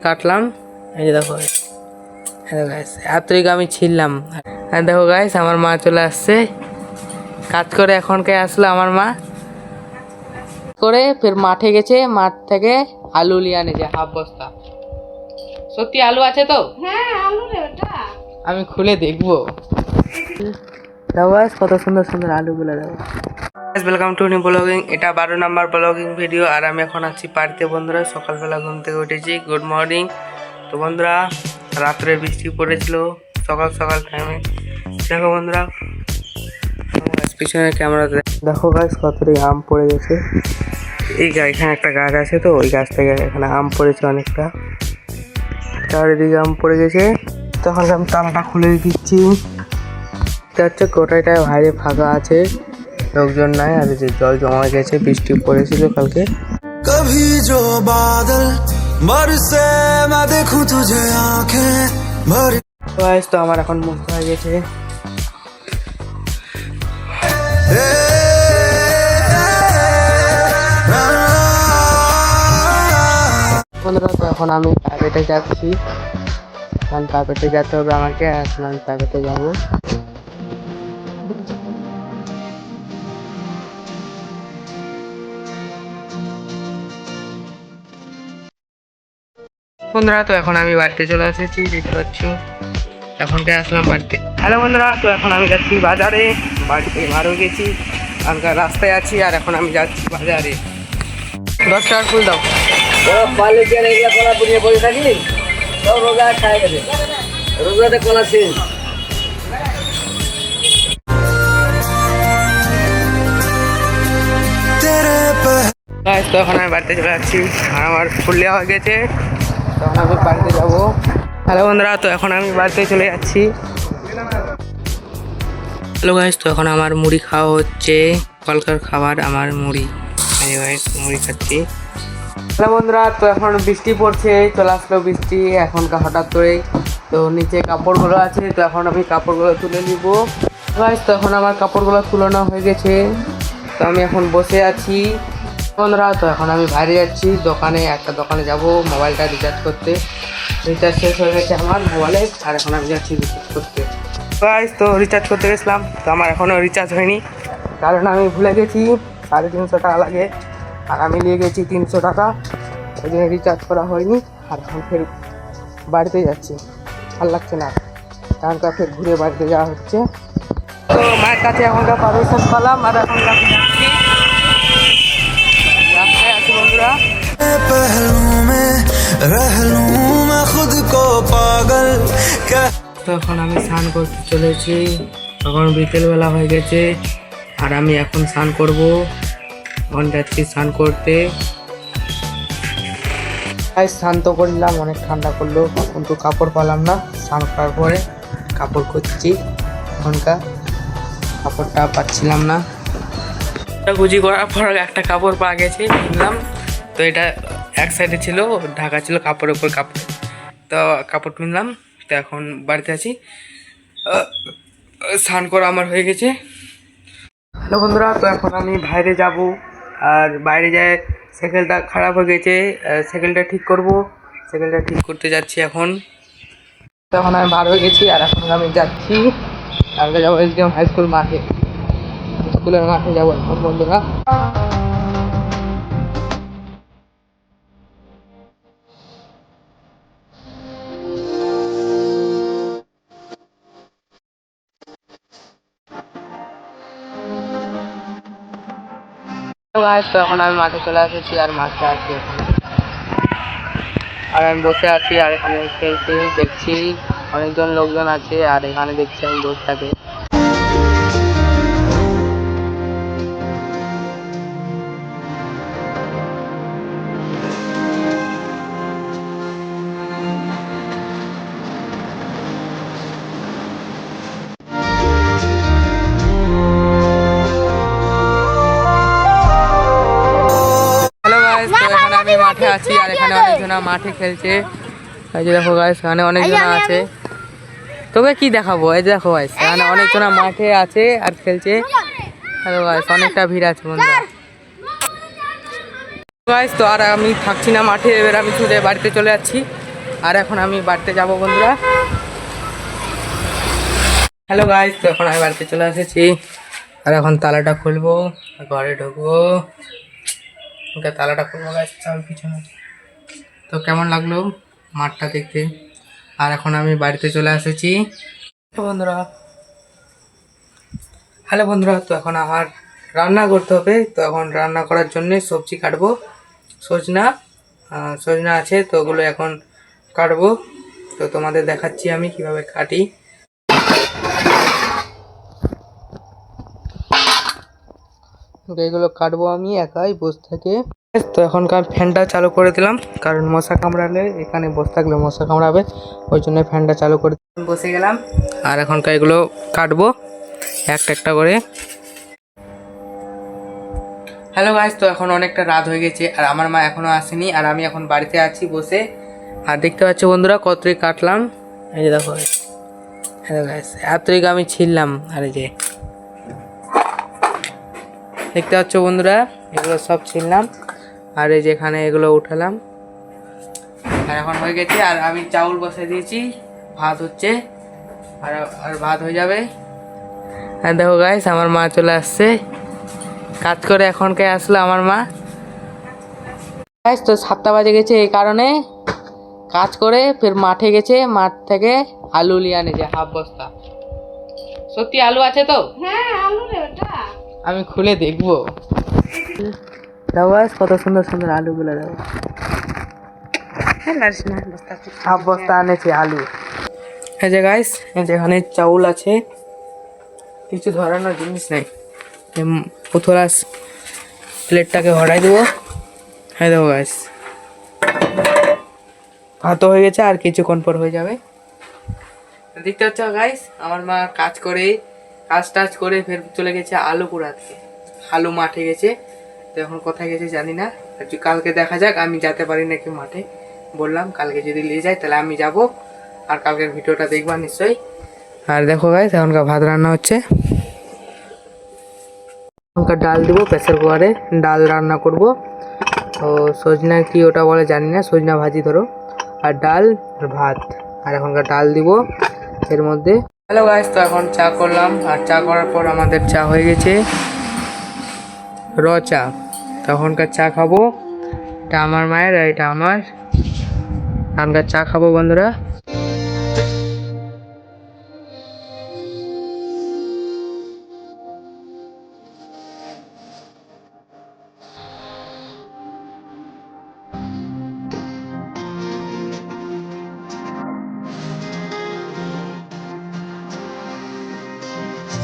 কাটলাম। এই যে দেখো, হ্যালো গাইস, এতই আমি ছিললাম। আর দেখো গাইস, আমার মা চলে আসছে কাজ করে। এখনকে আসলো আমার মা করে, ফের মাঠে গেছে, মাঠ থেকে আলু নিয়ে আনেছে হাফ বস্তা। সত্যি আলু আছে তো? হ্যাঁ, আলু রে ওটা। আমি খুলে দেখবো। দেখো গাইস, কত সুন্দর সুন্দর আলুগুলো। দেখো guys, welcome to new blogging. এটা 12 নম্বর ব্লগিং ভিডিও। আর আমি এখন আছি বাড়িতে বন্ধুরা। সকালবেলা ঘুম থেকে উঠেছি। Good morning. তো বন্ধুরা, রাত্রে বৃষ্টি পড়েছিল সকাল সকাল টাইমে। দেখো বন্ধুরা, পিছনে ক্যামেরা দেখো গাছ, কতটি আম পড়ে গেছে। এখানে একটা গাছ আছে, তো ওই গাছ থেকে এখানে আম পড়েছে অনেকটা, চারিদিকে আম পড়ে গেছে। তখন আমি তালাটা খুলে দিচ্ছি। হচ্ছে গোটাটা বাইরে ফাঁকা আছে, লোকজন নাই। আর যে জল জমা গেছে, বৃষ্টি পড়েছিল কালকে। कभी जो बादल बरसे मैं देखूं तुझे आंखें भरी। তো আমার এখন মুখ হয়ে গেছে। বন্ধুরা, তো এখন আমি প্রাইভেটে যাচ্ছি, কারণ প্রাইভেটে যেতে হবে আমাকে। এখন আমি প্রাইভেটে যাবো। বন্ধুরা, তো এখন আমি বাড়িতে চলে এসেছি, দেখতে পাচ্ছ। এখনকে আসলাম বাড়িতে। হ্যালো বন্ধুরা, তো এখন আমি যাচ্ছি বাজারে। বাড়ি থেকে বার হয়ে গেছি, এখনকার রাস্তায় আছি। আর এখন আমি যাচ্ছি বাজারে। 10 টাকার ফুল দাও। পালে দিয়ে এগুলা কলা পুড়িয়ে বসে থাকি, সব রোগা খাই গেছে। রোগাতে কলা শেষ। তো এখন আমি বাড়িতে চলে যাচ্ছি, আর আমার ফুল দেওয়া হয়ে গেছে। তখন আমি বাড়িতে যাবো। হ্যালো বন্ধুরা, তো এখন আমি বাড়িতে চলে যাচ্ছি। হ্যালো গাইস, তো এখন আমার মুড়ি খাওয়া হচ্ছে। কলকার খাবার আমার মুড়ি। মুড়ি খাচ্ছি। হ্যালো বন্ধুরা, তো এখন বৃষ্টি পড়ছে, চলে আসলো বৃষ্টি এখনকার হঠাৎ করে। তো নিচে কাপড়গুলো আছে, তো এখন আমি কাপড়গুলো তুলে নিব। গাইস, তো এখন আমার কাপড়গুলো তুলানো হয়ে গেছে। তো আমি এখন বসে আছি বন্ধুরা। তো এখন আমি বাইরে যাচ্ছি দোকানে, একটা দোকানে যাব মোবাইলটা রিচার্জ করতে। রিচার্জ শেষ হয়ে গেছে আমার মোবাইলে, আর এখন আমি যাচ্ছি রিচার্জ করতে। গাইস, তো রিচার্জ করতে গেছিলাম, তো আমার এখনও রিচার্জ হয়নি, কারণ আমি ভুলে গেছি 350 টাকা লাগে। আর আমি নিয়ে গেছি 300 টাকা, ওই জন্য রিচার্জ করা হয়নি। আর এখন ফের বাড়িতে যাচ্ছি, ভালো লাগছে না, এখনকার ফের ঘুরে বাড়িতে যাওয়া হচ্ছে। তো মায়ের কাছে এখনকার পারমিশন পেলাম, আর এখন আমি যাচ্ছি রাস্তায় আছি বন্ধুরা। पहलू में रह लूं मैं खुद को पागल। তো এখন আমি স্নান করতে চলেছি, তখন বিকেলবেলা হয়ে গেছে। আর আমি এখন স্নান করব, এখন যাচ্ছি স্নান করতে। স্নান তো করলাম, অনেক ঠান্ডা করলো, কিন্তু কাপড় পেলাম না। স্নান করার পরে কাপড় খুঁজছি, এখনকার কাপড়টা পাচ্ছিলাম না। গুজি করার পর একটা কাপড় পাওয়া গেছে, কিনলাম। তো এটা এক সাইডে ছিল, ঢাকা ছিল কাপড়ের উপর কাপড়। তো কাপড় কিনলাম। তো এখন বাড়িতে আছি, স্নান করা আমার হয়ে গেছে। হ্যালো বন্ধুরা, তো এখন আমি বাইরে যাব। আর বাইরে যায় সাইকেলটা খারাপ হয়ে গেছে, সাইকেলটা ঠিক করব। সাইকেলটা ঠিক করতে যাচ্ছি এখন। তখন আমি বার হয়ে গেছি, আর এখন আমি যাচ্ছি, আগে যাবো এসডিএম হাই স্কুল মাঠে, স্কুলের মাঠে যাবো এখন বন্ধুরা। তো এখন আমি মাঠে চলে এসেছি, আর মাঠে আছি এখন। আর আমি বসে আছি, আর এখানে খেলতে দেখছি অনেকজন লোকজন আছে। আর এখানে দেখছি আমি বসে থাকে। আমি মাঠে আছি, আর এখানে অনেকজন মাঠে খেলছে। এই যে দেখো গাইস, এখানে অনেকজন আছে। তোকে কি দেখাবো, এই যে দেখো গাইস, এখানে অনেকজন মাঠে আছে আর খেলছে। হ্যালো গাইস, অনেকটা ভিড় আছে বন্ধুরা। গাইস, তো আর আমি থাকছি না মাঠে, এবার আমি ছুটে বাড়িতে চলে যাচ্ছি। আর এখন আমি বাড়িতে যাব বন্ধুরা। হ্যালো গাইস, তো এখন আমি বাড়িতে চলে এসেছি। আর এখন তালাটা খুলবো, ঘরে ঢুকবো। ওকে তালাটা খুলবো গাইস, চল পিছনে। তো কেমন লাগলো মাঠটা দেখতে? আর এখন আমি বাড়িতে চলে এসেছি বন্ধুরা। হ্যালো বন্ধুরা, তো এখন আমার রান্না করতে হবে। তো এখন রান্না করার জন্য সবজি কাটবো। সজনা আছে, তো ওগুলো এখন কাটবো। তো তোমাদের দেখাচ্ছি আমি কিভাবে কাটি। এগুলো কাটবো আমি একাই বসে থেকে। তো এখনকার ফ্যানটা চালু করে দিলাম, কারণ মশা কামড়ালে এখানে বসে থাকলে মশা কামড়াবে, ওই জন্য ফ্যানটা চালু করে বসে গেলাম। আর এখনকার এগুলো কাটবো একটা একটা করে। হ্যালো গাইস, তো এখন অনেকটা রাত হয়ে গেছে আর আমার মা এখনও আসেনি। আর আমি এখন বাড়িতে আছি বসে। আর দেখতে পাচ্ছ বন্ধুরা কতই কাটলাম, এই যে দেখো। হ্যালো গাইস, এতই আমি ছিললাম। আর এই যে দেখতে পাচ্ছ বন্ধুরা, এগুলো সব ছিললাম। আর এই যেখানে এগুলো উঠালাম। আর এখন হয়ে গেছে। আর আমি চাউল বসে দিয়েছি, ভাত হচ্ছে। আর আর ভাত হয়ে যাবে। আর দেখো গাইস, আমার মা চলে আসছে কাজ করে। এখন কে আসলো আমার মা গাইস। তো 7টা বাজে গেছে, এই কারণে কাজ করে ফের মাঠে গেছে। মাঠ থেকে আলু নিয়ে আনেছে হাফ বস্তা। সত্যি আলু আছে তো? হ্যাঁ, আলু রে ওটা। আমি খুলে দেখবো। দেখো গাইস, কত সুন্দর সুন্দর আলুগুলো দেখো। হাফ বস্তা আনেছে আলু। এই যে গাইস, যেখানে চাউল আছে, কিছু ধরানোর জিনিস নেই। পুতলা প্লেটটাকে হরাই দেবো। হ্যাঁ দেখো গাইস, ভাত হয়ে গেছে, আর কিছুক্ষণ পর হয়ে যাবে। দেখতে পাচ্ছ গাইস, আমার মা কাজ টাজ করে ফের চলে গেছে আলু কুড়াতে। আলু মাঠে গেছে। তো এখন কোথায় গেছে জানি না। কালকে দেখা যাক, আমি যেতে পারি নাকি মাঠে। বললাম কালকে যদি নিয়ে যায় তাহলে আমি যাব। আর কালকের ভিডিওটা দেখবা নিশ্চয়ই। আর দেখো গাইস, এখনকার ভাত রান্না হচ্ছে। এখনকার ডাল দিব প্রেসার কুকারে, ডাল রান্না করব। তো সজনা কি ওটা বলে জানি না, সজনা ভাজি ধরো। আর ডাল আর ভাত। আর এখনকার ডাল দিব এর মধ্যে। হ্যালো গাইস, তো এখন চা করলাম। আর চা করার পর আমাদের চা হয়ে গেছে র চা। তখনকার চা খাবো। এটা আমার মায়ের আর এটা আমার। এখনকার চা খাবো বন্ধুরা।